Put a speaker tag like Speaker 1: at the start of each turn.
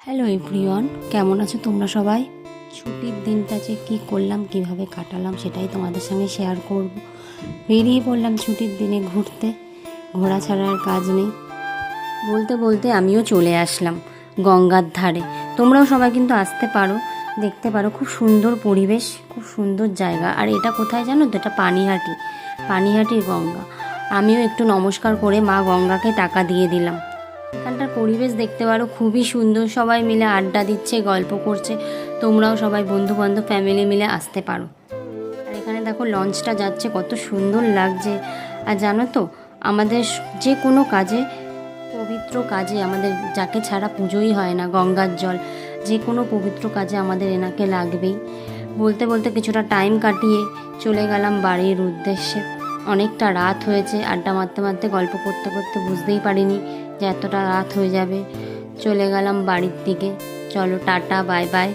Speaker 1: Hello everyone, কেমন আছো তোমরা সবাই? ছুটির দিনটা যে কী করলাম, কিভাবে কাটালাম সেটাই তোমাদের সঙ্গে শেয়ার করব। বেরিয়ে পড়লাম ছুটির দিনে ঘুরতে, ঘোরা ছাড়া আর কাজ নেই। বলতে বলতে আমিও চলে আসলাম গঙ্গার ধারে। তোমরাও সবাই কিন্তু আসতে পারো, দেখতে পারো, খুব সুন্দর পরিবেশ, খুব সুন্দর জায়গা। আর এটা কোথায় জানো তো? এটা পানিহাটির গঙ্গা। আমিও একটু নমস্কার করে মা গঙ্গাকে টাকা দিয়ে দিলাম। এখানটার পরিবেশ দেখতে পারো, খুবই সুন্দর। সবাই মিলে আড্ডা দিচ্ছে, গল্প করছে। তোমরাও সবাই বন্ধুবান্ধব ফ্যামিলি মিলে আসতে পারো। আর এখানে দেখো লঞ্চটা যাচ্ছে, কত সুন্দর লাগছে। আর জানো তো, আমাদের যে কোনো কাজে, পবিত্র কাজে, আমাদের যাকে ছাড়া পুজোই হয় না, গঙ্গার জল, যে কোনো পবিত্র কাজে আমাদের এনাকে লাগবেই। বলতে বলতে কিছুটা টাইম কাটিয়ে চলে গেলাম বাড়ির উদ্দেশ্যে। অনেকটা রাত হয়েছে, আড্ডা মারতে মারতে, গল্প করতে করতে বুঝতেই পারিনি যে এতটা রাত হয়ে যাবে। চলে গেলাম বাড়ির দিকে। চলো টাটা, বাই বাই।